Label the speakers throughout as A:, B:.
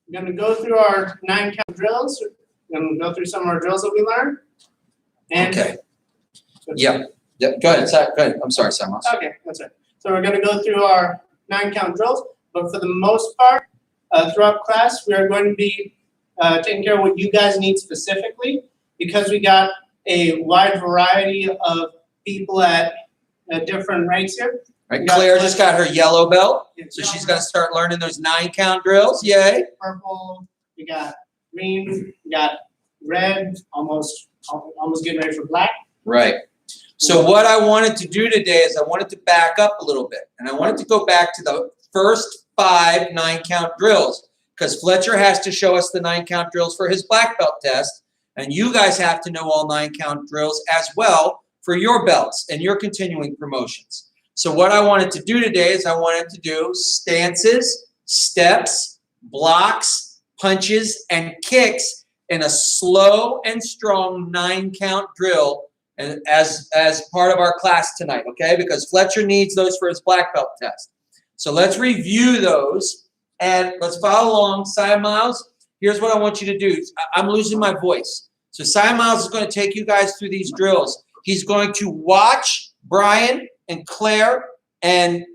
A: We're going to go through our 9-count drills. We're going to go through some of our drills that we learned. And
B: okay. Yeah. Go ahead. Go ahead. I'm sorry, Simon.
A: Okay, that's right. So we're going to go through our 9-count drills, but for the most part, throughout class, we are going to be taking care of what you guys need specifically, because we got a wide variety of people at different rates here.
B: Right. Claire just got her yellow belt, so she's going to start learning those 9-count drills. Yay!
A: Purple, we got green, we got red, almost getting ready for black.
B: Right. So what I wanted to do today is I wanted to back up a little bit, and I wanted to go back to the first 5 9-count drills, because Fletcher has to show us the 9-count drills for his black belt test, and you guys have to know all 9-count drills as well for your belts and your continuing promotions. So what I wanted to do today is I wanted to do stances, steps, blocks, punches, and kicks in a slow and strong 9-count drill, and as part of our class tonight, okay? Because Fletcher needs those for his black belt test. So let's review those, and let's follow along. Cy Miles, here's what I want you to do. I'm losing my voice. So Cy Miles is going to take you guys through these drills. He's going to watch Brian and Claire and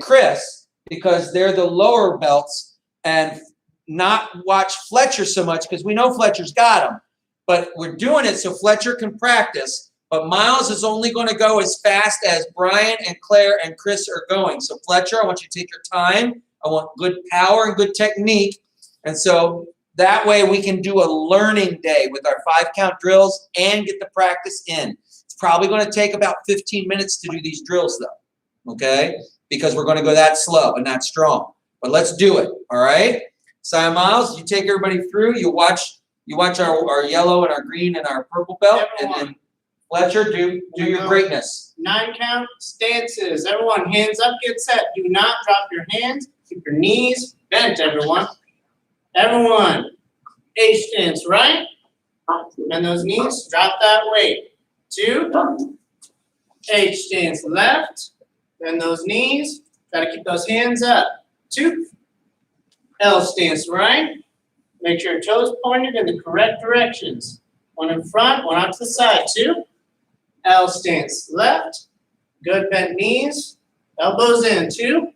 B: Chris, because they're the lower belts, and not watch Fletcher so much, because we know Fletcher's got them. But we're doing it so Fletcher can practice. But Miles is only going to go as fast as Brian and Claire and Chris are going. So Fletcher, I want you to take your time. I want good power and good technique. And so that way we can do a learning day with our 5-count drills and get the practice in. It's probably going to take about 15 minutes to do these drills, though, okay? Because we're going to go that slow and that strong. But let's do it, all right? Cy Miles, you take everybody through. You watch our yellow and our green and our purple belt.
A: Everyone.
B: And then Fletcher, do your greatness.
A: 9-count stances. Everyone, hands up, get set. Do not drop your hands. Keep your knees bent, everyone. Everyone, H stance, right? Bend those knees, drop that weight. 2, H stance, left. Bend those knees. Got to keep those hands up. 2, L stance, right? Make sure your toes pointed in the correct directions. 1 in front, 1 out to the side. 2, L stance, left. Good, bent knees. Elbows in. 2,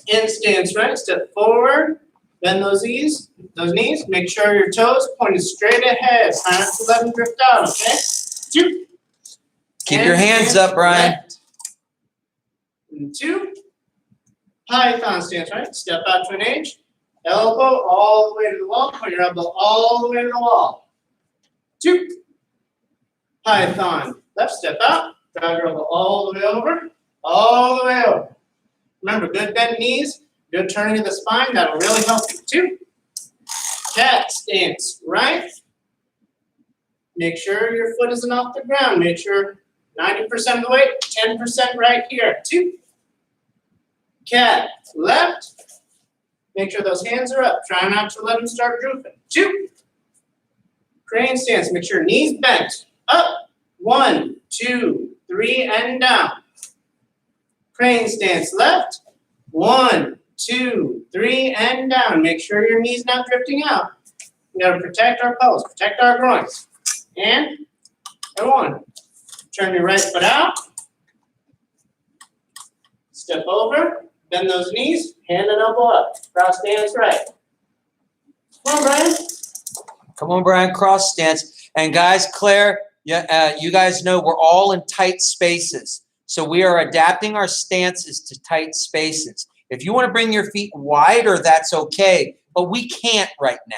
A: in stance, right? Step forward. Bend those knees. Make sure your toes pointed straight ahead. Try not to let them drift out, okay? 2.
B: Keep your hands up, Brian.
A: Left. And 2. Python stance, right? Step out to an H. Elbow all the way to the wall. Put your elbow all the way to the wall. 2. Python. Left, step out. Drive your elbow all the way over. All the way over. Remember, good bent knees. Good turning of the spine. That'll really help you. 2. Cat stance, right? Make sure your foot isn't off the ground. Make sure 90% of the weight, 10% right here. 2. Cat, left. Make sure those hands are up. Try not to let them start drooping. 2. Crane stance. Make sure knees bent. Up. 1, 2, 3, and down. Crane stance. Left. 1, 2, 3, and down. Make sure your knees not drifting out. We got to protect our pelvis, protect our groins. And 1. Turn your right foot out. Step over. Bend those knees. Hand and elbow up. Cross stance right. Come on, Brian.
B: Come on, Brian. Cross stance. And guys, Claire, you guys know we're all in tight spaces. So we are adapting our stances to tight spaces. If you want to bring your feet wider, that's okay. But we can't right now,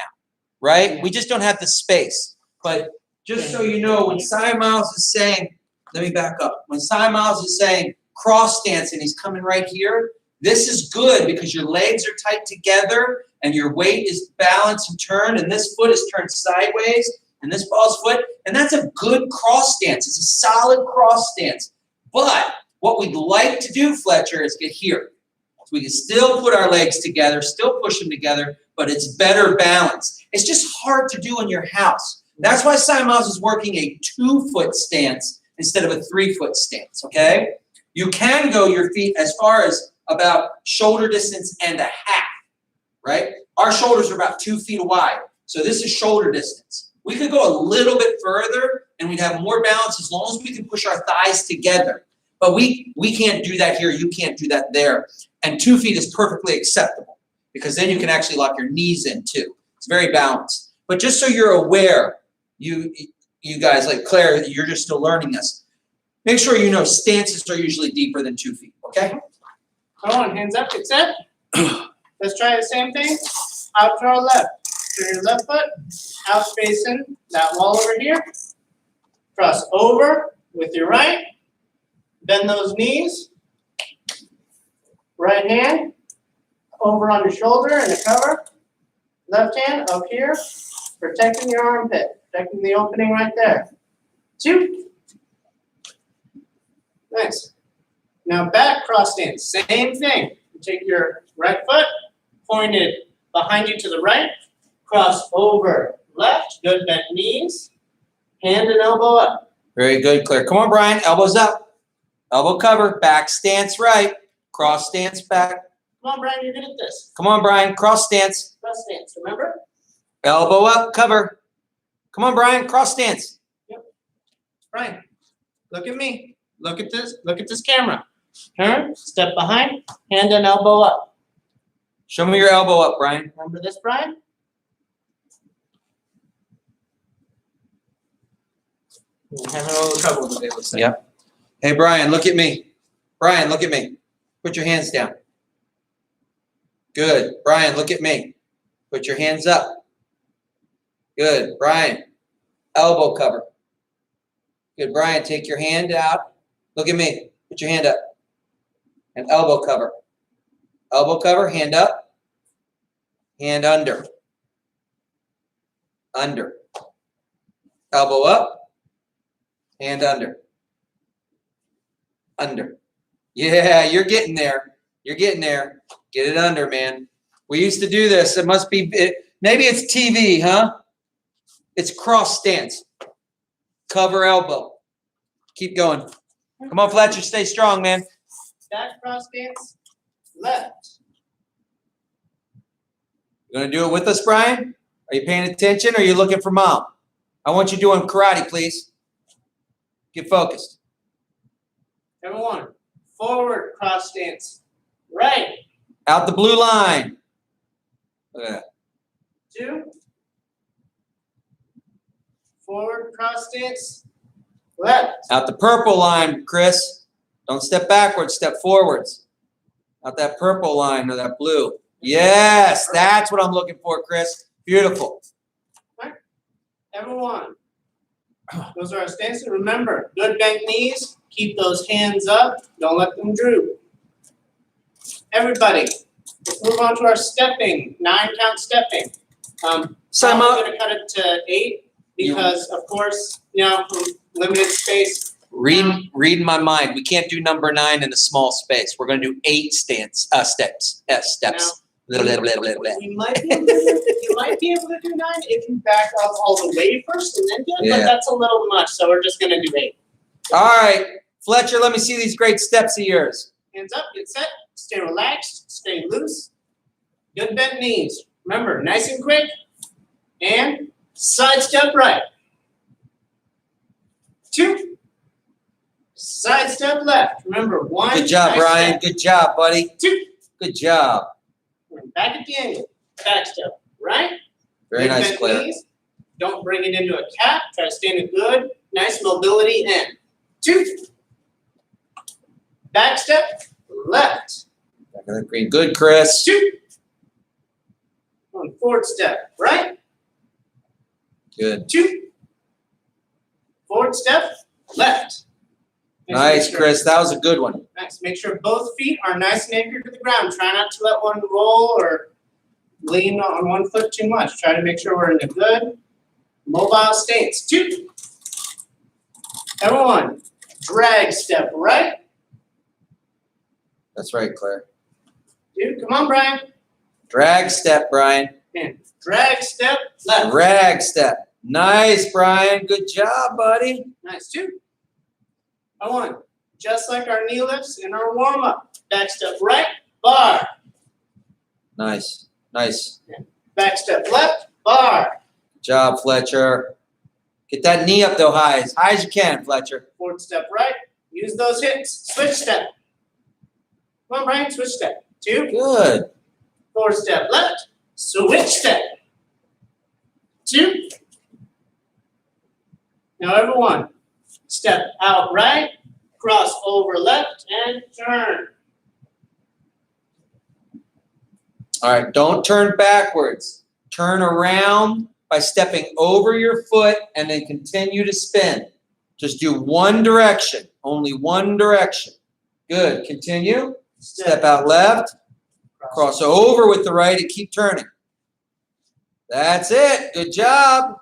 B: right? We just don't have the space. But just so you know, when Cy Miles is saying, let me back up. When Cy Miles is saying cross stance and he's coming right here, this is good because your legs are tight together and your weight is balanced and turned, and this foot is turned sideways, and this ball's foot, and that's a good cross stance. It's a solid cross stance. But what we'd like to do, Fletcher, is get here. So we can still put our legs together, still push them together, but it's better balance. It's just hard to do in your house. That's why Cy Miles is working a 2-foot stance instead of a 3-foot stance, okay? You can go your feet as far as about shoulder distance and a half, right? Our shoulders are about 2 feet wide. So this is shoulder distance. We could go a little bit further and we'd have more balance as long as we can push our thighs together. But we can't do that here. You can't do that there. And 2 feet is perfectly acceptable because then you can actually lock your knees in too. It's very balanced. But just so you're aware, you guys, like Claire, you're just still learning this. Make sure you know stances are usually deeper than 2 feet, okay?
A: Come on, hands up, get set. Let's try the same thing. Out to our left. Turn your left foot, out facing that wall over here. Cross over with your right. Bend those knees. Right hand over on your shoulder and the cover. Left hand up here, protecting your armpit, protecting the opening right there. 2. Nice. Now back cross stance, same thing. You take your right foot, pointed behind you to the right, cross over left, good bent knees, hand and elbow up.
B: Very good, Claire. Come on, Brian, elbows up. Elbow cover, back stance right, cross stance back.
A: Come on, Brian, you're good at this.
B: Come on, Brian, cross stance.
A: Cross stance, remember?
B: Elbow up, cover. Come on, Brian, cross stance.
A: Yep. Brian, look at me. Look at this camera. Turn, step behind, hand and elbow up.
B: Show me your elbow up, Brian.
A: Remember this, Brian? We're having a little trouble today, looks like.
B: Yep. Hey, Brian, look at me. Brian, look at me. Put your hands down. Good. Brian, look at me. Put your hands up. Good. Brian, elbow cover. Good. Brian, take your hand out. Look at me. Put your hand up. And elbow cover. Elbow cover, hand up. Hand under. Under. Elbow up. Hand under. Under. Yeah, you're getting there. You're getting there. Get it under, man. We used to do this. It must be, maybe it's TV, huh? It's cross stance. Cover elbow. Keep going. Come on, Fletcher. Stay strong, man.
A: Back cross stance, left.
B: You going to do it with us, Brian? Are you paying attention or are you looking for mom? I want you doing karate, please. Get focused.
A: Everyone, forward cross stance, right.
B: Out the blue line. Look at that.
A: 2. Forward cross stance, left.
B: Out the purple line, Chris. Don't step backwards, step forwards. Out that purple line or that blue. Yes, that's what I'm looking for, Chris. Beautiful.
A: Right. Everyone, those are our stances. Remember, good bent knees. Keep those hands up. Don't let them droop. Everybody, let's move on to our stepping, 9-count stepping.
B: So
A: I'm going to cut it to 8 because, of course, limited space.
B: Read my mind. We can't do number 9 in a small space. We're going to do 8 steps. Steps.
A: Now, you might be able to do 9 if you back up all the way first and then do it, but that's a little much, so we're just going to do 8.
B: All right, Fletcher, let me see these great steps of yours.
A: Hands up, get set, stay relaxed, stay loose. Good bent knees. Remember, nice and quick. And side step right. 2. Side step left. Remember, 1.
B: Good job,
A: nice
B: Brian.
A: step.
B: Good job, buddy.
A: 2.
B: Good job.
A: Back at the angle. Back step. Right?
B: Very
A: Good
B: nice,
A: bent
B: Claire.
A: knees. Don't bring it into a cap. Try to stay in a good, nice mobility in. 2. Back step left.
B: Back of the green. Good, Chris.
A: 2. Forward step right.
B: Good.
A: 2. Forward step left.
B: Nice, Chris. That was a good one.
A: Nice. Make sure both feet are nice and anchored to the ground. Try not to let one roll or lean on one foot too much. Try to make sure we're in a good mobile stance. 2. Everyone, drag step right.
B: That's right, Claire.
A: 2. Come on, Brian.
B: Drag step, Brian.
A: And drag step left.
B: Drag step. Nice, Brian. Good job, buddy.
A: Nice. 2. Everyone, just like our knee lifts in our warm-up. Back step right, bar.
B: Nice. Nice.
A: Back step left, bar.
B: Good job, Fletcher. Get that knee up though high as you can, Fletcher.
A: Forward step right, use those hips. Switch step. Come on, Brian, switch step. 2.
B: Good.
A: Forward step left, switch step. 2. Now everyone, step out right, cross over left, and turn.
B: All right, don't turn backwards. Turn around by stepping over your foot and then continue to spin. Just do one direction, only one direction. Good, continue. Step out left, cross over with the right and keep turning. That's it, good job.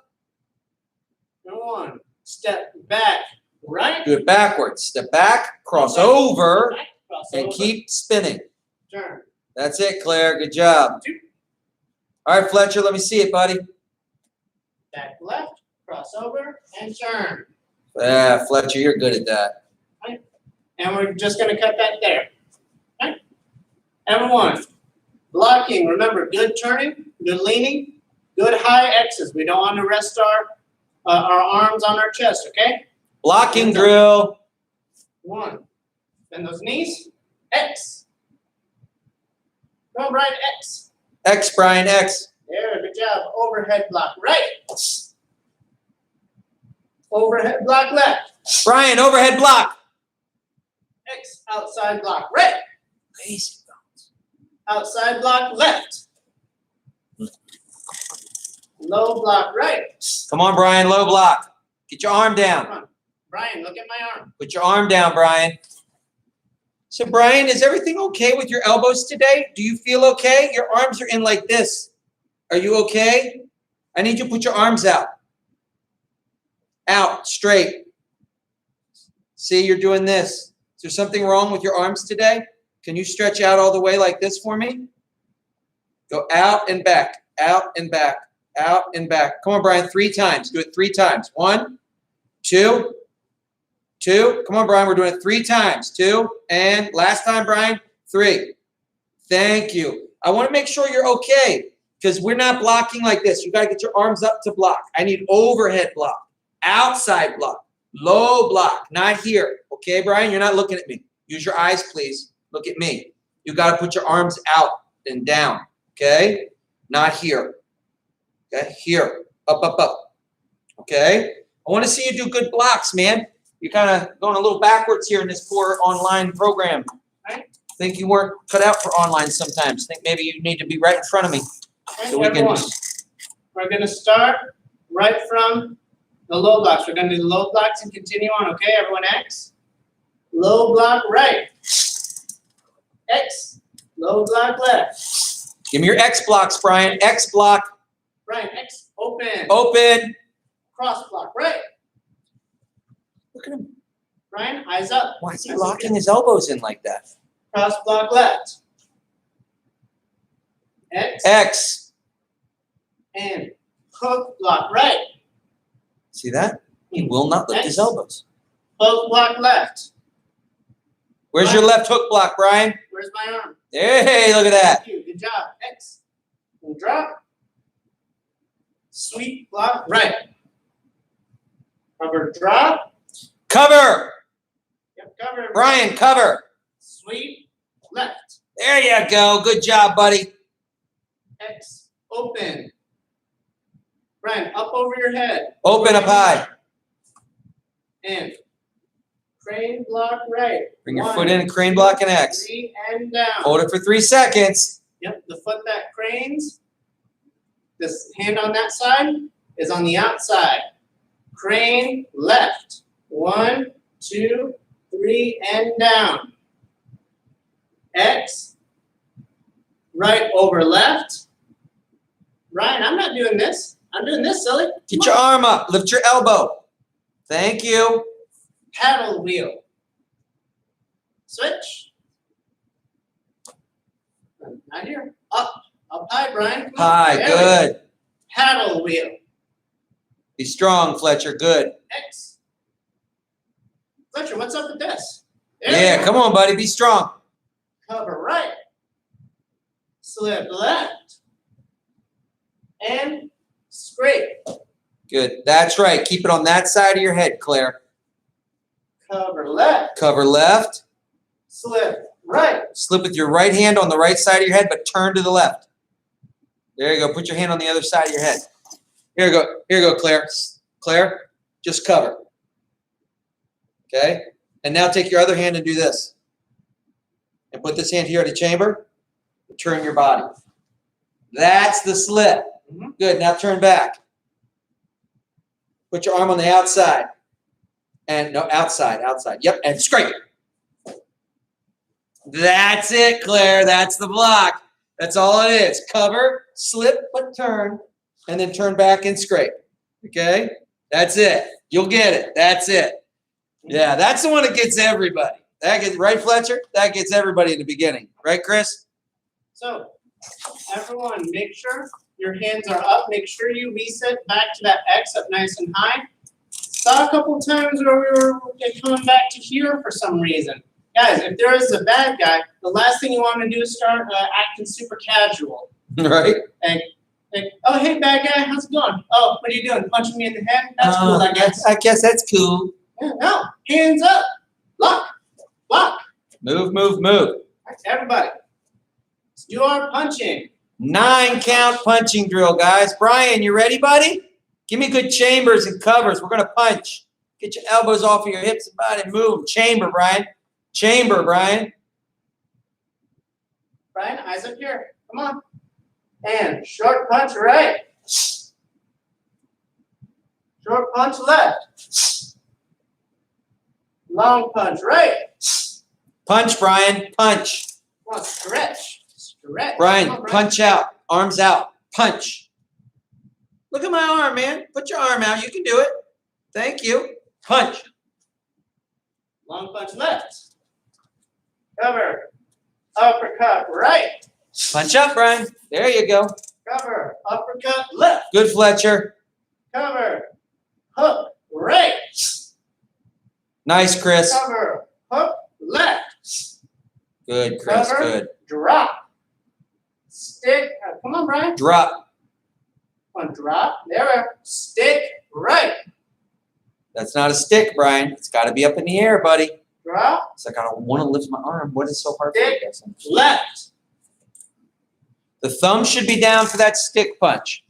A: Number 1, step back right.
B: Do it backwards. Step back, cross over,
A: Right, cross
B: and
A: over,
B: keep spinning.
A: turn.
B: That's it, Claire, good job.
A: 2.
B: All right, Fletcher, let me see it, buddy.
A: Back left, cross over, and turn.
B: Yeah, Fletcher, you're good at that.
A: And we're just going to cut that there. Okay? Number 1, blocking. Remember, good turning, good leaning, good high X's. We don't want to rest our arms on our chest, okay?
B: Blocking drill.
A: 1. Bend those knees. X. Go, Brian, X.
B: X, Brian, X.
A: There, good job. Overhead block right. Overhead block left.
B: Brian, overhead block.
A: X, outside block right.
B: Lazy.
A: Outside block left. Low block right.
B: Come on, Brian, low block. Get your arm down.
A: Come on. Brian, look at my arm.
B: Put your arm down, Brian. So, Brian, is everything okay with your elbows today? Do you feel okay? Your arms are in like this. Are you okay? I need you to put your arms out. Out, straight. See, you're doing this. Is there something wrong with your arms today? Can you stretch out all the way like this for me? Go out and back, out and back, out and back. Come on, Brian, 3 times. Do it 3 times. 1, 2, 2. Come on, Brian, we're doing it 3 times. 2, and last time, Brian, 3. Thank you. I want to make sure you're okay because we're not blocking like this. You got to get your arms up to block. I need overhead block, outside block, low block, not here. Okay, Brian, you're not looking at me. Use your eyes, please. Look at me. You got to put your arms out and down, okay? Not here. Okay, here, up, up, up. Okay? I want to see you do good blocks, man. You're kind of going a little backwards here in this poor online program.
A: Right.
B: Think you weren't cut out for online sometimes. Think maybe you need to be right in front of me.
A: Okay,
B: So we can
A: everyone, we're going to start right from the low blocks. We're going to do the low blocks and continue on, okay? Everyone, X. Low block right. X. Low block left.
B: give me your X blocks, Brian. X block,
A: Brian, X. Open.
B: open.
A: Cross block right.
B: Look at him.
A: Brian, eyes up.
B: Why is he locking his elbows in like that?
A: Cross block left. X.
B: X.
A: And hook block right.
B: See that? He will not lift his
A: X.
B: elbows.
A: Hook block left.
B: Where's your left hook block, Brian?
A: Where's my arm?
B: Hey, look at that.
A: Thank you. Good job. X. And drop. Sweep block right. Cover drop.
B: Cover.
A: Yep, cover.
B: Brian, cover.
A: Sweep left.
B: There you go. Good job, buddy.
A: X. Open. Brian, up over your head.
B: Open up high.
A: And crane block right.
B: Bring your
A: 1,
B: foot in and crane block and X.
A: 3 and down.
B: Hold it for 3 seconds.
A: Yep, the foot that cranes, this hand on that side is on the outside. Crane left. 1, 2, 3, and down. X. Right over left. Ryan, I'm not doing this. I'm doing this, silly.
B: Get your arm up. Lift your elbow. Thank you.
A: Paddle wheel. Switch. Not here. Up. Up high, Brian. Come on.
B: High.
A: There we go.
B: Good.
A: Paddle wheel.
B: Be strong, Fletcher. Good.
A: X. Fletcher, what's up with this? There
B: Yeah,
A: we go.
B: come on, buddy. Be strong.
A: Cover right. Slip left. and scrape.
B: Good. That's right. Keep it on that side of your head, Claire.
A: Cover left.
B: Cover left.
A: Slip right.
B: Slip with your right hand on the right side of your head, but turn to the left. There you go. Put your hand on the other side of your head. Here you go. Here you go, Claire. Claire, just cover. Okay? And now take your other hand and do this. And put this hand here at the chamber. And turn your body. That's the slip. Good. Now turn back. Put your arm on the outside. And no, outside. Yep. And scrape. That's it, Claire. That's the block. That's all it is. Cover, slip, but turn, and then turn back and scrape. Okay? That's it. You'll get it. That's it. Yeah, that's the one that gets everybody. That gets right, Fletcher? That gets everybody in the beginning. Right, Chris?
A: So, everyone, make sure your hands are up. Make sure you reset back to that X up nice and high. Saw a couple times where we were coming back to here for some reason. Guys, if there is a bad guy, the last thing you want to do is start acting super casual.
B: Right?
A: Like, oh, hey, bad guy, how's it going? Oh, what are you doing? Punching me in the head? That's cool, I guess.
B: I guess that's cool.
A: Yeah, no, hands up. Lock. Lock.
B: Move, move, move.
A: All right, everybody, let's do our punching.
B: 9 count punching drill, guys. Brian, you ready, buddy? Give me good chambers and covers. We're going to punch. Get your elbows off of your hips and body. Move. Chamber, Brian. Chamber, Brian.
A: Brian, eyes up here. Come on. And short punch right. Short punch left. Long punch right.
B: Punch, Brian. Punch.
A: Come on, stretch. Stretch.
B: Brian,
A: Come on,
B: punch out. Arms out. Punch. Look at my arm, man. Put your arm out. You can do it. Thank you. Punch.
A: Long punch left. Cover. Uppercut right.
B: Punch up, Brian. There you go.
A: Cover. Uppercut left.
B: Good, Fletcher.
A: Cover. Hook right.
B: Nice, Chris.
A: Cover. Hook left.
B: Good, Chris.
A: Cover.
B: Good.
A: Drop. Stick. Come on, Brian.
B: Drop.
A: Come on, drop. There we are. Stick right.
B: That's not a stick, Brian. It's got to be up in the air, buddy.
A: Drop.
B: It's like I don't want to lift my arm. What is so hard for you guys?
A: Left.
B: The thumb should be down for that stick punch.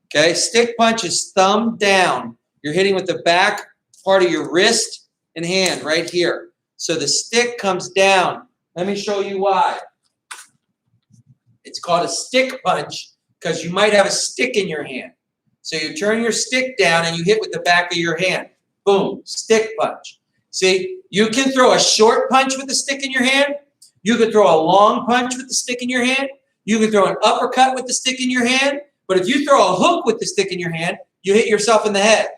B: Okay, stick punch is thumb down. You're hitting with the back part of your wrist and hand right here. So the stick comes down. Let me show you why. It's called a stick punch because you might have a stick in your hand. So you turn your stick down and you hit with the back of your hand. Boom, stick punch. See, you can throw a short punch with the stick in your hand. You can throw a long punch with the stick in your hand. You can throw an uppercut with the stick in your hand. But if you throw a hook with the stick in your hand, you hit yourself in the head.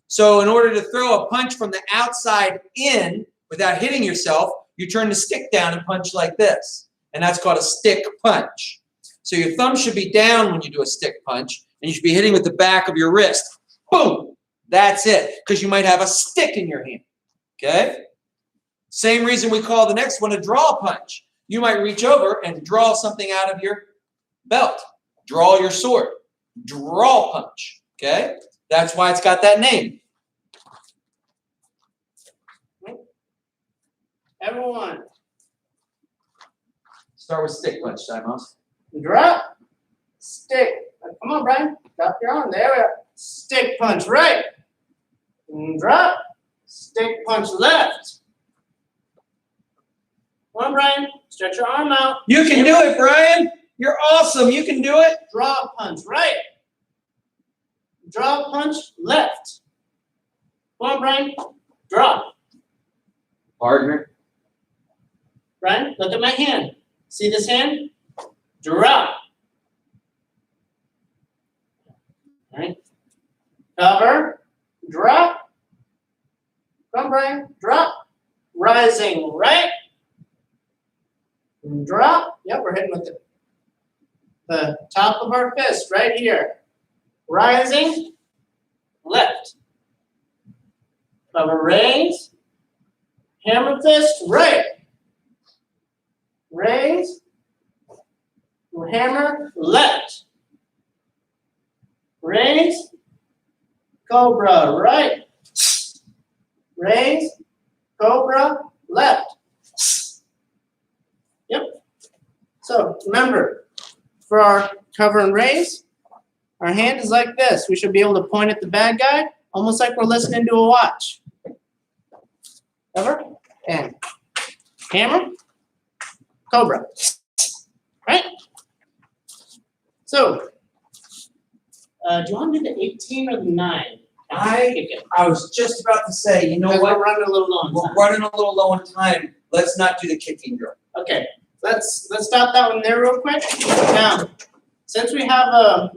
B: So in order to throw a punch from the outside in without hitting yourself, you turn the stick down and punch like this. And that's called a stick punch. So your thumb should be down when you do a stick punch, and you should be hitting with the back of your wrist. Boom! That's it, because you might have a stick in your hand. Okay? Same reason we call the next one a draw punch. You might reach over and draw something out of your belt. Draw your sword. Draw punch. Okay? That's why it's got that name.
A: Everyone.
B: Start with stick punch, Simos.
A: Drop. Stick. Come on, Brian. Drop your arm. There we are. Stick punch right. Drop. Stick punch left. Come on, Brian. Stretch your arm out.
B: You can do it, Brian. You're awesome. You can do it.
A: Draw punch right. Draw punch left. Come on, Brian. Drop.
B: Partner.
A: Brian, look at my hand. See this hand? Drop. All right. Cover. Drop. Come, Brian. Drop. Rising right. Drop. Yep, we're hitting with the top of our fist right here. Rising left. Cover, raise. Hammer fist right. Raise. Hammer left. raise, cobra, right, raise, cobra, left. Yep. So remember, for our cover and raise, our hand is like this. We should be able to point at the bad guy, almost like we're listening to a watch. Cover and hammer, cobra. Right? So, do you want to do the 18 or the 9?
B: I was just about to say, you know
A: Because
B: what?
A: we're running a little low on
B: We're
A: time.
B: running a little low on time. Let's not do the kicking drill.
A: Okay, let's stop that one there real quick. Now, since we have a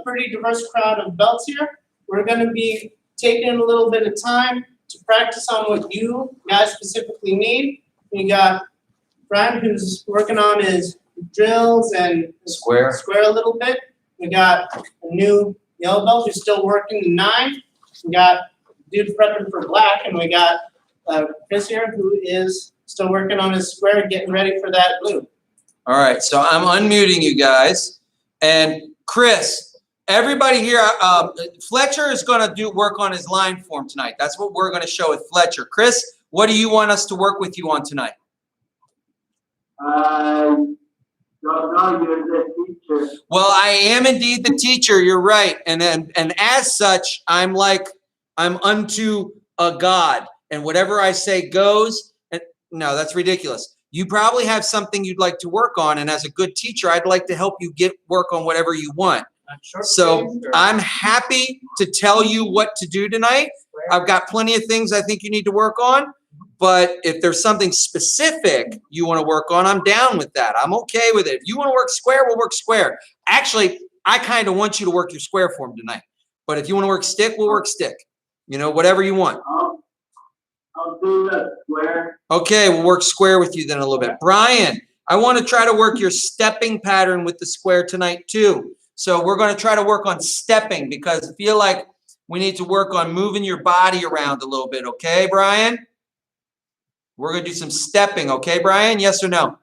A: pretty diverse crowd of belts here, we're going to be taking a little bit of time to practice on what you guys specifically need. We got Brian, who's working on his drills and
B: Square.
A: a little bit. We got a new yellow belt who's still working the 9. We got dude prepping for black, and we got Chris here who is still working on his square, getting ready for that blue.
B: All right, so I'm unmuting you guys. And Chris, everybody here, Fletcher is going to work on his line form tonight. That's what we're going to show with Fletcher. Chris, what do you want us to work with you on tonight?
C: Don't know, you're the teacher.
B: Well, I am indeed the teacher. You're right, and as such, I'm unto a god, and whatever I say goes. And no, that's ridiculous. You probably have something you'd like to work on, and as a good teacher, I'd like to help you work on whatever you want. So I'm happy to tell you what to do tonight. I've got plenty of things I think you need to work on. But if there's something specific you want to work on, I'm down with that. I'm okay with it. If you want to work square, we'll work square. Actually, I kind of want you to work your square form tonight. But if you want to work stick, we'll work stick. You know, whatever you want.
C: I'll do the square.
B: Okay, we'll work square with you then a little bit. Brian, I want to try to work your stepping pattern with the square tonight too. So we're going to try to work on stepping because I feel like we need to work on moving your body around a little bit. Okay, Brian? We're going to do some stepping, okay, Brian? Yes or no?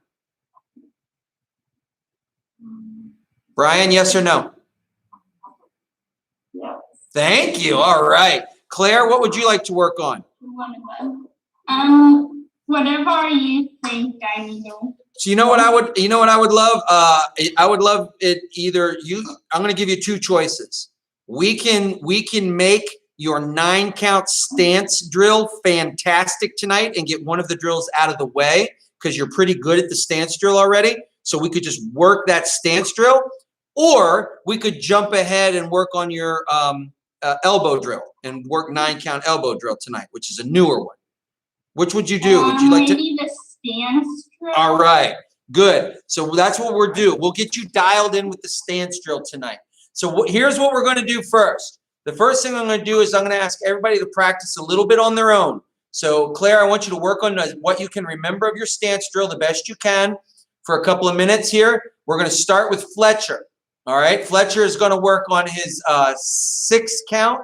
B: Brian, yes or no?
C: Yeah.
B: Thank you. All right. Claire, what would you like to work on?
D: Whatever you think I need to.
B: So you know what I would love? I would love it I'm going to give you 2 choices. We can make your 9-count stance drill fantastic tonight and get one of the drills out of the way because you're pretty good at the stance drill already. So we could just work that stance drill, or we could jump ahead and work on your elbow drill and work 9-count elbow drill tonight, which is a newer one. Which would you do? Would you like to?
D: Maybe the stance drill.
B: All right, good. So that's what we'll do. We'll get you dialed in with the stance drill tonight. So here's what we're going to do first. The first thing I'm going to do is I'm going to ask everybody to practice a little bit on their own. So, Claire, I want you to work on what you can remember of your stance drill the best you can for a couple of minutes here. We're going to start with Fletcher. All right, Fletcher is going to work on his 6-count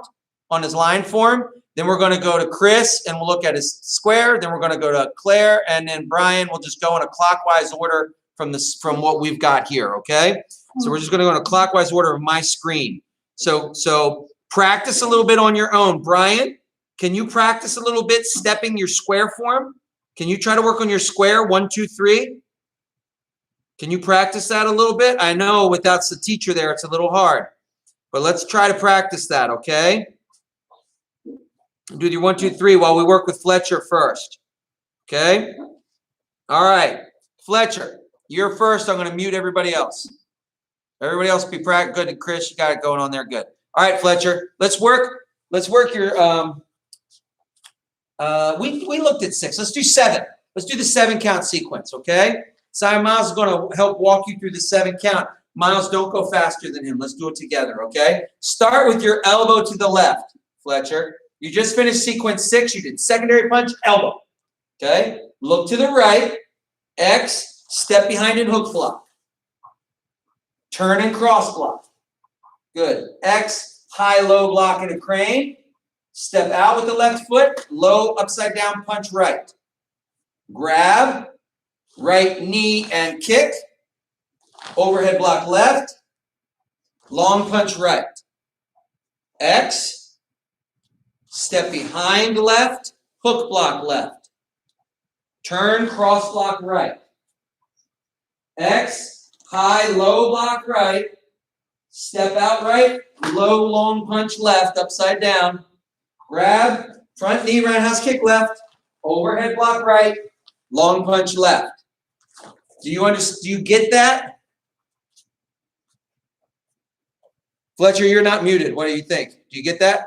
B: on his line form. Then we're going to go to Chris, and we'll look at his square. Then we're going to go to Claire, and then Brian. We'll just go in a clockwise order from what we've got here, okay? So we're just going to go in a clockwise order of my screen. So practice a little bit on your own. Brian, can you practice a little bit stepping your square form? Can you try to work on your square? 1, 2, 3. Can you practice that a little bit? I know without the teacher there, it's a little hard. But let's try to practice that, okay? Do your 1, 2, 3 while we work with Fletcher first. Okay? All right. Fletcher, you're first. I'm going to mute everybody else. Everybody else be practicing. Good. Chris, you got it going on there. Good. All right, Fletcher. Let's work your we looked at 6. Let's do 7. Let's do the 7-count sequence, okay? Simon Miles is going to help walk you through the 7-count. Miles, don't go faster than him. Let's do it together, okay? Start with your elbow to the left, Fletcher. You just finished sequence 6. You did secondary punch, elbow. Okay? Look to the right. X, step behind and hook block. Turn and cross block. Good. X, high, low block and a crane. Step out with the left foot. Low, upside down punch right. Grab. Right knee and kick. Overhead block left. Long punch right. X, step behind left, hook block left. Turn, cross block right. X, high, low block right. Step out right, low, long punch left, upside down. Grab, front knee, roundhouse kick left. Overhead block right, long punch left. Do you get that? Fletcher, you're not muted. What do you think? Do you get that?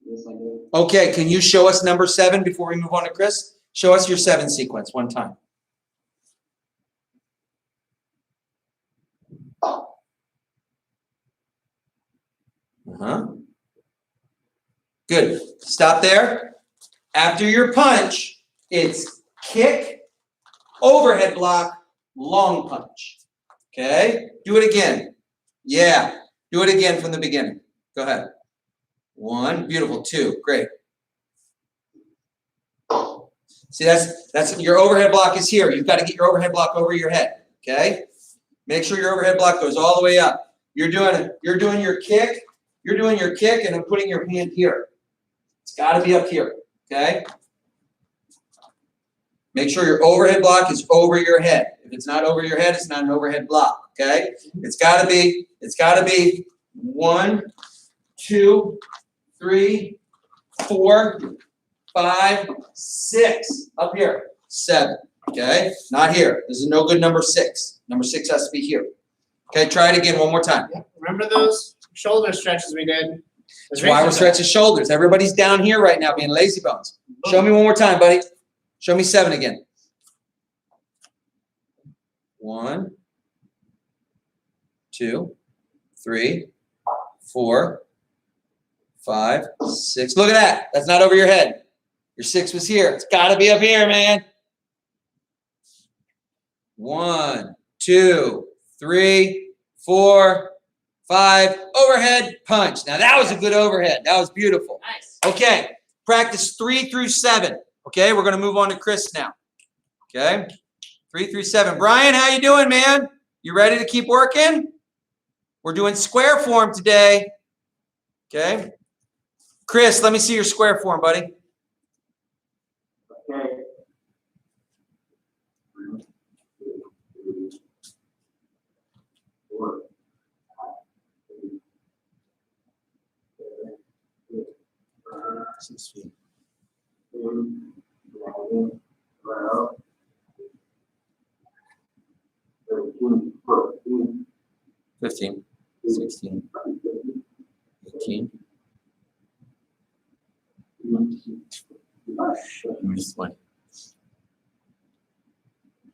C: Yes, I do.
B: Okay, can you show us number 7 before we move on to Chris? Show us your 7 sequence one time. Good. Stop there. After your punch, it's kick, overhead block, long punch. Okay? Do it again. Yeah. Do it again from the beginning. Go ahead. 1, beautiful. 2, great. See, that's your overhead block is here. You've got to get your overhead block over your head. Okay? Make sure your overhead block goes all the way up. You're doing your kick. You're doing your kick, and I'm putting your hand here. It's got to be up here. Okay? Make sure your overhead block is over your head. If it's not over your head, it's not an overhead block. Okay? It's got to be 1, 2, 3, 4, 5, 6. Up here. 7. Okay? Not here. This is no good number 6. Number 6 has to be here. Okay, try it again one more time.
A: Yep. Remember those shoulder stretches we did?
B: That's why we're stretching shoulders. Everybody's down here right now being lazy bones. Show me one more time, buddy. Show me 7 again. 1, 2, 3, 4, 5, 6. Look at that. That's not over your head. Your 6 was here. It's got to be up here, man. 1, 2, 3, 4, 5. Overhead punch. Now that was a good overhead. That was beautiful.
A: Nice.
B: Okay. Practice 3 through 7. Okay. We're going to move on to Chris now. Okay. 3 through 7. Brian, how you doing, man? You ready to keep working? We're doing square form today. Okay. Chris, let me see your square form, buddy.
C: Okay. 4,
B: 6 feet.
C: 10, 11, 12, 13, 14,
B: 15, 16, 18. Missed one.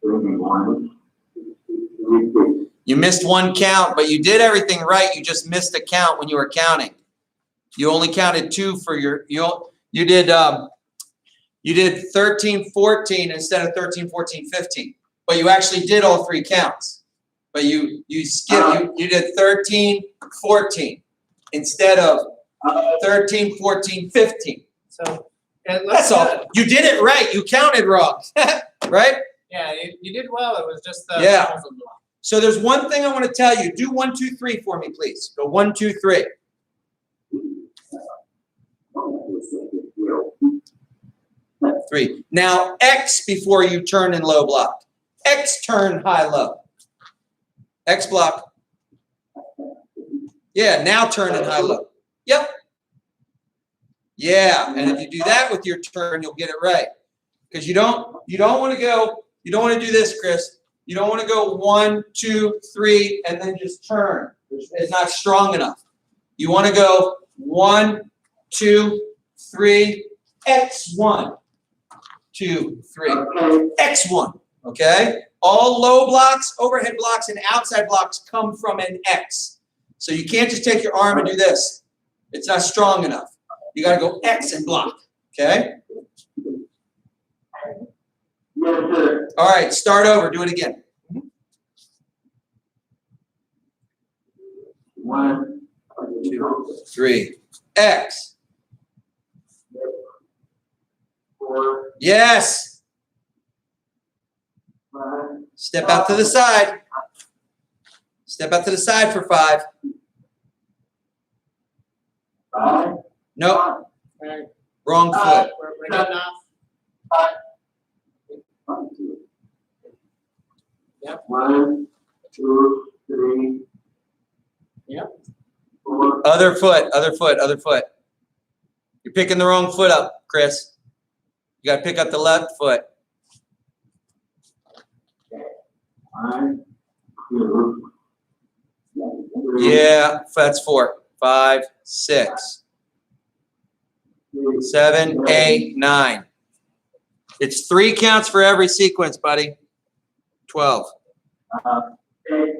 C: 21, 26.
B: You missed one count, but you did everything right. You just missed a count when you were counting. You only counted 2 for your you did 13, 14 instead of 13, 14, 15. But you actually did all 3 counts. But you skipped you did 13, 14 instead of 13, 14, 15.
A: So it looks
B: That's all.
A: good.
B: You did it right. You counted wrong. Right?
A: Yeah, you did well. It was just the
B: Yeah.
A: count was a little off.
B: So there's one thing I want to tell you. Do 1, 2, 3 for me, please. Go 1, 2, 3. 3. Now X before you turn in low block. X turn high low. X block. Yeah, now turn in high low. Yep. Yeah, and if you do that with your turn, you'll get it right. Because you don't want to go, you don't want to do this, Chris. You don't want to go 1, 2, 3, and then just turn. It's not strong enough. You want to go 1, 2, 3, X1, 2, 3,
C: Okay.
B: X1. Okay? All low blocks, overhead blocks, and outside blocks come from an X. So you can't just take your arm and do this. It's not strong enough. You got to go X and block. Okay?
C: Yes, sir.
B: All right, start over. Do it again.
C: 1,
B: 2, 3. X.
C: 4,
B: Yes.
C: 5,
B: Step out to the side. Step out to the side for 5.
C: 5,
B: Nope,
A: Alright,
B: wrong foot.
A: we're good enough.
C: 1, 2.
A: Yep.
C: 1, 2, 3.
A: Yep.
C: 4.
B: Other foot, other foot, other foot. You're picking the wrong foot up, Chris. You gotta pick up the left foot.
C: 5, 2. 3,
B: Yeah, that's 4, 5, 6, 7, 8, 9. It's 3 counts for every sequence, buddy. 12.
C: 8.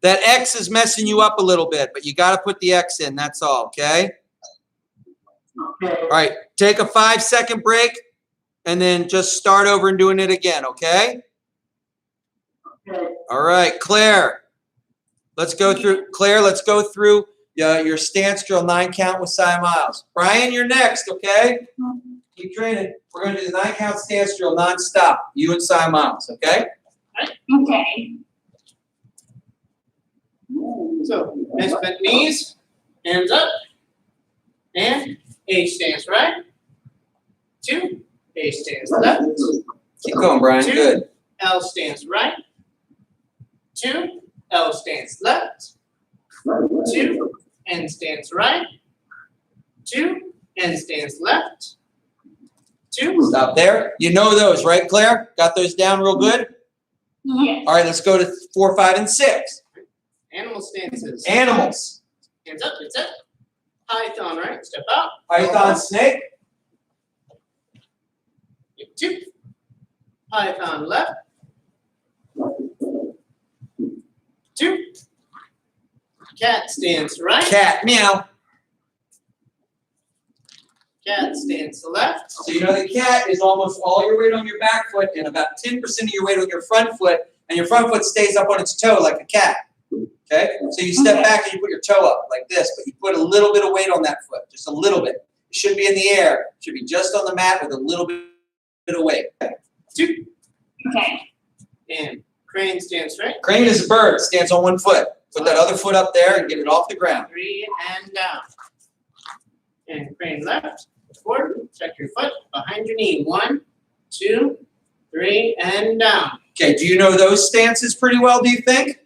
B: That X is messing you up a little bit, but you gotta put the X in, that's all, okay?
C: Okay.
B: All right, take a 5-second break and then just start over and doing it again, okay?
C: Okay.
B: All right, Claire. Let's go through, your stance drill 9 count with Cy Miles. Brian, you're next, okay? Keep training. We're gonna do the 9 count stance drill nonstop, you and Cy Miles, okay?
D: Okay.
A: So, nice bent knees, hands up, and A stance right. 2, A stance left.
B: Keep going, Brian, good.
A: L stance right. 2, L stance left. 2, N stance right. 2, N stance left. 2.
B: Stop there. You know those, right, Claire? Got those down real good?
D: Yes.
B: All right, let's go to 4, 5, and 6.
A: Animal stances.
B: Animals.
A: Hands up, that's it. Python right, step out.
B: Python snake.
A: 2. Python left. 2. Cat stance right.
B: Cat, meow.
A: Cat stance left.
B: So you know the cat is almost all your weight on your back foot and about 10% of your weight on your front foot, and your front foot stays up on its toe like a cat. Okay? So you step back and you put your toe up like this, but you put a little bit of weight on that foot, just a little bit. It should be in the air. It should be just on the mat with a little bit of weight.
A: 2.
D: Okay.
A: And crane stance right.
B: Crane is a bird, stands on one foot. Put that other foot up there and get it off the ground.
A: 3 and down. And crane left. Forward. Check your foot behind your knee. 1, 2, 3, and down.
B: Okay, do you know those stances pretty well, do you think?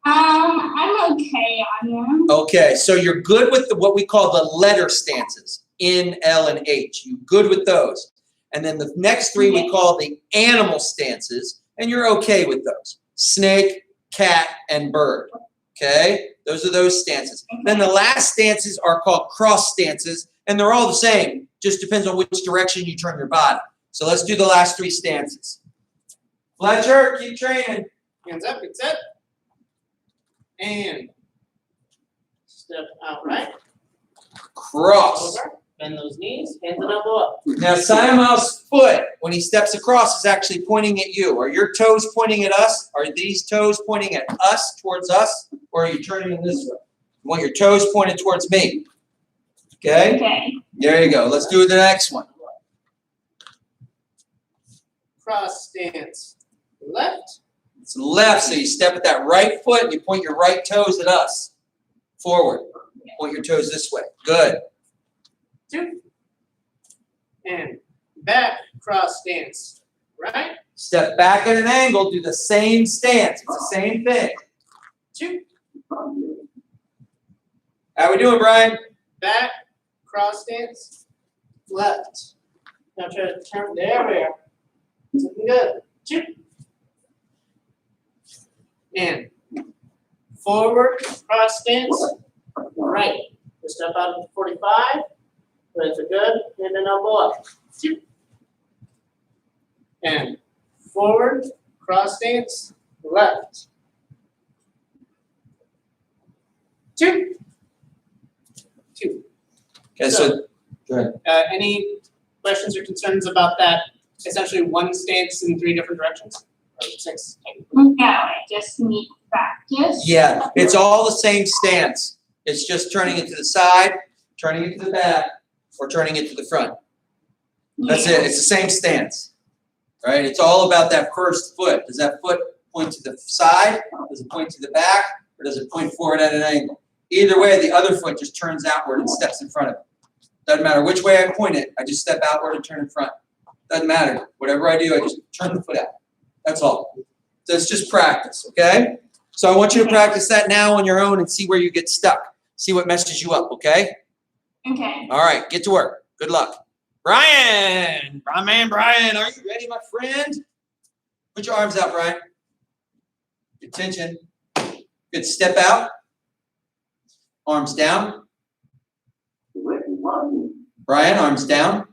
D: I'm okay on them.
B: Okay, so you're good with what we call the letter stances, N, L, and H. You good with those. And then the next 3 we call the animal stances, and you're okay with those. Snake, cat, and bird. Okay, those are those stances. Then the last stances are called cross stances, and they're all the same. Just depends on which direction you turn your body. So let's do the last 3 stances. Fletcher, keep training.
A: Hands up, get set. And step out right.
B: Cross.
A: Over. Bend those knees. Hands and elbow up.
B: Now, Simon's foot, when he steps across, is actually pointing at you. Are your toes pointing at us? Are these toes pointing at us, towards us? Or are you turning them this way? You want your toes pointed towards me. Okay?
D: Okay.
B: There you go. Let's do the next one.
A: Cross stance. Left.
B: It's left, so you step at that right foot and you point your right toes at us. Forward. Point your toes this way. Good.
A: 2. And back cross stance. Right.
B: Step back at an angle, do the same stance. It's the same thing.
A: 2.
B: How we doing, Brian?
A: Back cross stance. Left. Now try to turn. There we are. Looking good. 2. And forward cross stance. Right. Just step out into 45. Legs are good. And then elbow up. 2. And forward cross stance. Left. 2. 2.
B: Okay, so go ahead.
A: Any questions or concerns about that? Essentially one stance in 3 different directions? Or 6?
D: No, I just need practice.
B: Yeah, it's all the same stance. It's just turning it to the side, turning it to the back, or turning it to the front. That's it. It's the same stance. Right? It's all about that first foot. Does that foot point to the side? Does it point to the back? Or does it point forward at an angle? Either way, the other foot just turns outward and steps in front of it. Doesn't matter which way I point it, I just step outward and turn in front. Doesn't matter. Whatever I do, I just turn the foot out. That's all. So it's just practice, okay? So I want you to practice that now on your own and see where you get stuck. See what messes you up, okay?
D: Okay.
B: All right, get to work. Good luck. Brian! My man Brian, are you ready, my friend? Put your arms out, Brian. Good tension. Good. Step out. Arms down. Brian, arms down.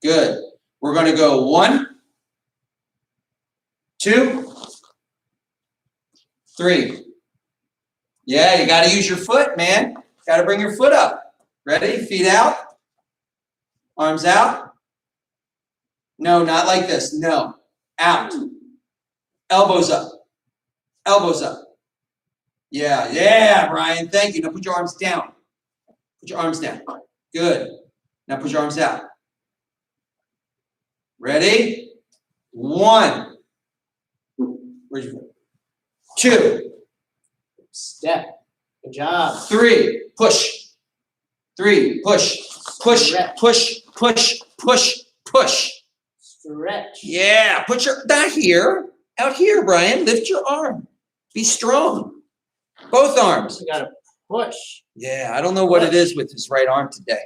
B: Good. We're going to go 1, 2, 3. Yeah, you got to use your foot, man. Got to bring your foot up. Ready? Feet out. Arms out. No, not like this. No. Out. Elbows up. Elbows up. Yeah, Brian. Thank you. Now put your arms down. Put your arms down. Good. Now put your arms out. Ready? 1. Where's your foot? 2.
A: Step. Good job.
B: 3. Push. 3. Push. Push.
A: Stretch.
B: Push. Push. Push. Push.
A: Stretch.
B: Yeah. Put your not here. Out here, Brian. Lift your arm. Be strong. Both arms.
A: You gotta push.
B: Yeah, I don't know what it is with his right arm today.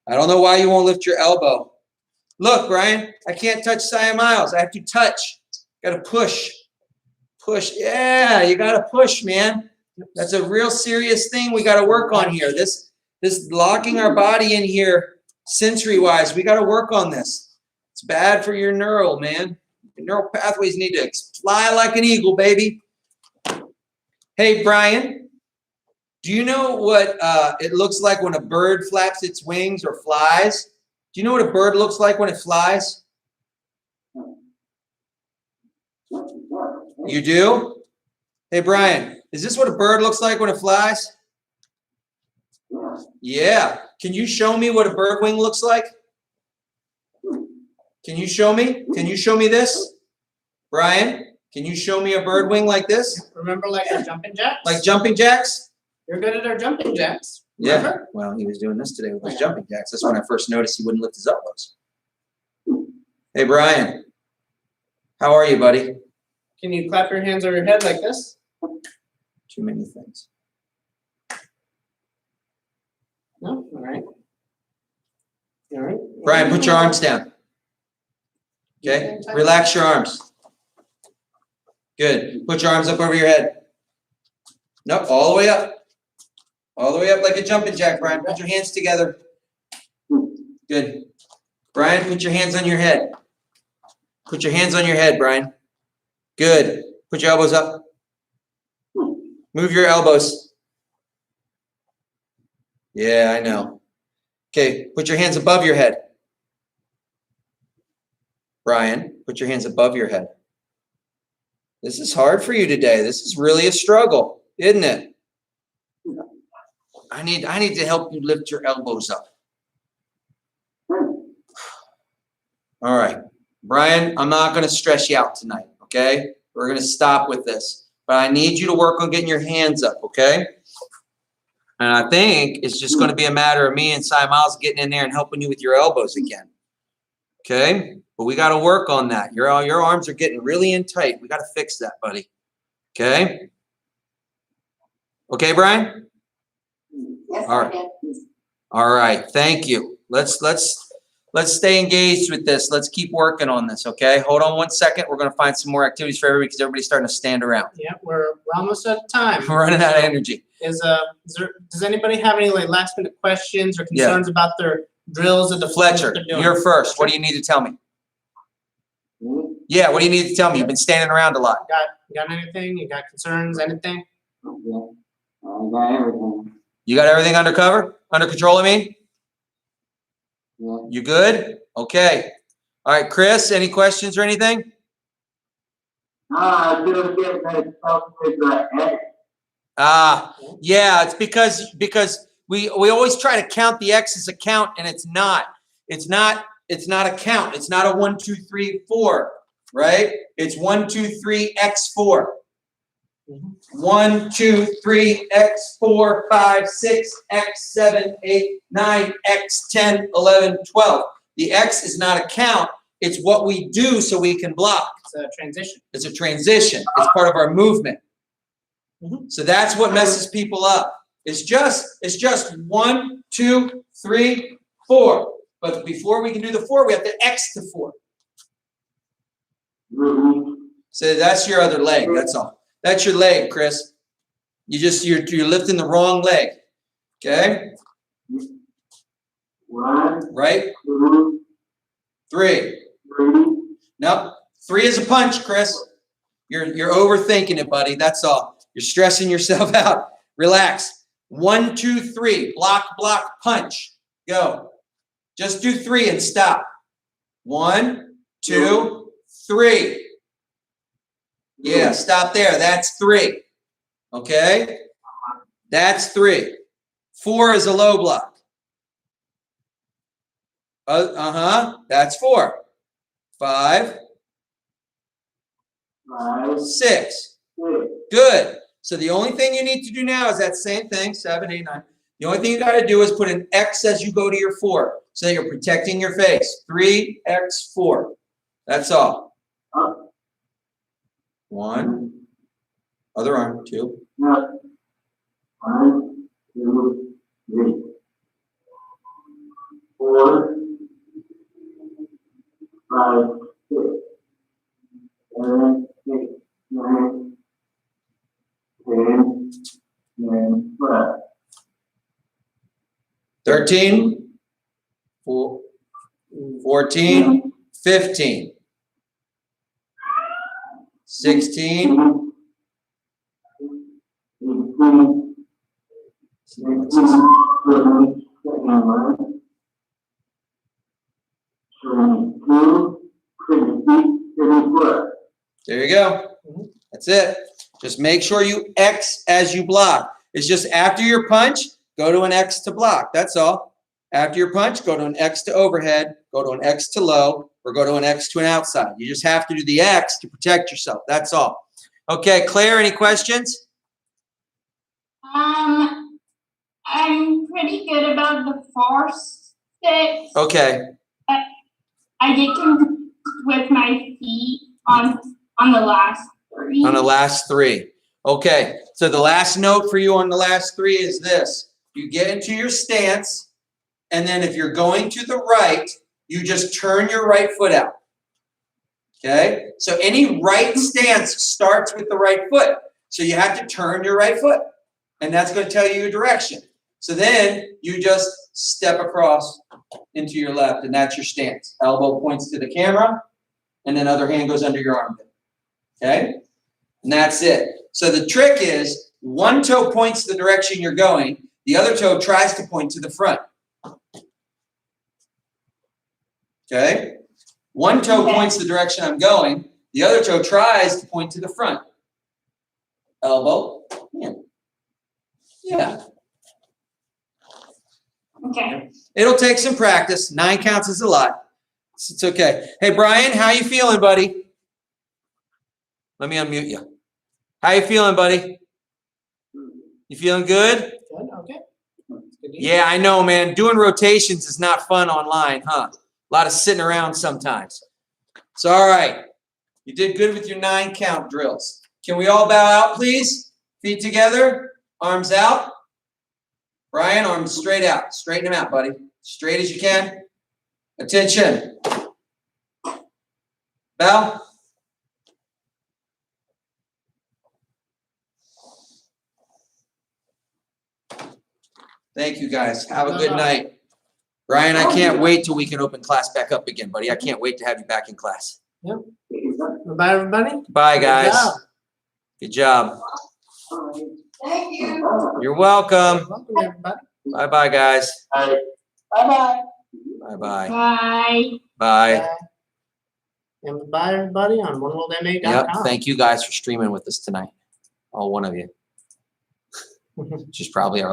B: I don't know why you won't lift your elbow. Look, Brian, I can't touch Sia Miles. I have to touch. Got to push. Push. Yeah, you got to push, man. That's a real serious thing we got to work on here. This locking our body in here sensory-wise, we got to work on this. It's bad for your neural, man. Your neural pathways need to fly like an eagle, baby. Hey, Brian, do you know what it looks like when a bird flaps its wings or flies? Do you know what a bird looks like when it flies? You do? Hey, Brian, is this what a bird looks like when it flies? Yeah. Can you show me what a bird wing looks like? Can you show me? Can you show me this? Brian, can you show me a bird wing like this?
A: Remember like our jumping jacks?
B: Like jumping jacks?
A: You're good at our jumping jacks.
B: Yeah.
A: Remember?
B: Well, he was doing this today with his jumping jacks. That's when I first noticed he wouldn't lift his elbows. Hey, Brian. How are you, buddy?
A: Can you clap your hands over your head like this?
B: Too many things.
A: No? All right. All right.
B: Brian, put your arms down. Okay? Relax your arms. Good. Put your arms up over your head. Nope, all the way up. All the way up like a jumping jack, Brian. Put your hands together. Good. Brian, put your hands on your head. Put your hands on your head, Brian. Good. Put your elbows up. Move your elbows. Yeah, I know. Okay, put your hands above your head. Brian, put your hands above your head. This is hard for you today. This is really a struggle, isn't it? I need to help you lift your elbows up. All right. Brian, I'm not going to stress you out tonight, okay? We're going to stop with this. But I need you to work on getting your hands up, okay? And I think it's just going to be a matter of me and Cy Miles getting in there and helping you with your elbows again. Okay? But we got to work on that. Your arms are getting really in tight. We got to fix that, buddy. Okay? Okay, Brian?
E: Yes,
B: All right. All right. Thank you. Let's stay engaged with this. Let's keep working on this, okay? Hold on 1 second. We're going to find some more activities for everybody because everybody's starting to stand around.
A: Yeah, we're almost out of time.
B: We're running out of energy.
A: Does anybody have any like last minute questions or concerns about their drills or the
B: Fletcher, you're first. What do you need to tell me? Yeah, what do you need to tell me? You've been standing around a lot.
A: You got anything? You got concerns? Anything?
B: You got everything under cover? Under control, I mean?
C: Yeah.
B: You good? Okay. All right, Chris, any questions or anything?
C: I just get that stuff with the head.
B: Yeah, it's because we always try to count the X as a count, and it's not. It's not a count. It's not a 1, 2, 3, 4, right? It's 1, 2, 3, X4. 1, 2, 3, x 4, 5, 6, x 7, 8, 9, x 10, 11, 12. The x is not a count. It's what we do so we can block.
A: It's a transition.
B: It's a transition. It's part of our movement. So that's what messes people up. It's just 1, 2, 3, 4. But before we can do the 4, we have to x to 4. So that's your other leg. That's all. That's your leg, Chris. You're lifting the wrong leg. Okay?
C: 1,
B: Right?
C: 2,
B: 3.
C: 3,
B: Nope. 3 is a punch, Chris. You're overthinking it, buddy. That's all. You're stressing yourself out. Relax. 1, 2, 3. Block, block, punch. Go. Just do 3 and stop. 1, 2, 3. Yeah, stop there. That's 3. Okay? That's 3. 4 is a low block. That's 4. 5,
C: 5,
B: 6.
C: 6.
B: Good. So the only thing you need to do now is that same thing, 7, 8, 9. The only thing you got to do is put an X as you go to your 4 so that you're protecting your face. 3x4. That's all.
C: Up.
B: 1. Other arm. 2.
C: Up. 1, 2, 3. 4, 5, 6. 7, 8, 9, 10, 11, 12.
B: 13. 14. 15. 16.
C: 18, 24.
B: There you go. That's it. Just make sure you X as you block. It's just after your punch, go to an X to block. That's all. After your punch, go to an X to overhead, go to an X to low, or go to an X to an outside. You just have to do the X to protect yourself. That's all. Okay, Claire, any questions?
D: I'm pretty good about the first 6.
B: Okay.
D: I get to with my feet on the last 3.
B: On the last 3. Okay, so the last note for you on the last 3 is this. You get into your stance, and then if you're going to the right, you just turn your right foot out. Okay? So any right stance starts with the right foot. So you have to turn your right foot, and that's going to tell you your direction. So then you just step across into your left, and that's your stance. Elbow points to the camera, and then other hand goes under your armpit. Okay? And that's it. So the trick is one toe points the direction you're going, the other toe tries to point to the front. Okay? One toe points the direction I'm going, the other toe tries to point to the front. Elbow. Yeah.
D: Okay.
B: It'll take some practice. 9 counts is a lot. It's okay. Hey, Brian, how you feeling, buddy? Let me unmute you. How you feeling, buddy? You feeling good?
A: Good, okay. Good deal.
B: Yeah, I know, man. Doing rotations is not fun online, huh? A lot of sitting around sometimes. So, all right. You did good with your 9 count drills. Can we all bow out, please? Feet together, arms out. Brian, arms straight out. Straighten them out, buddy. Straight as you can. Attention. Bow. Thank you, guys. Have a good night. Brian, I can't wait till we can open class back up again, buddy. I can't wait to have you back in class.
A: Bye, everybody.
B: Bye, guys.
A: job.
B: Good job.
D: Thank you.
B: You're welcome.
A: Welcome, everybody.
B: Bye-bye, guys.
C: Bye.
D: Bye-bye.
B: Bye-bye.
D: Bye.
B: Bye.
A: And bye, everybody, on oneworldma.com.
B: Yep. Thank you guys for streaming with us tonight. All one of you. Which is probably our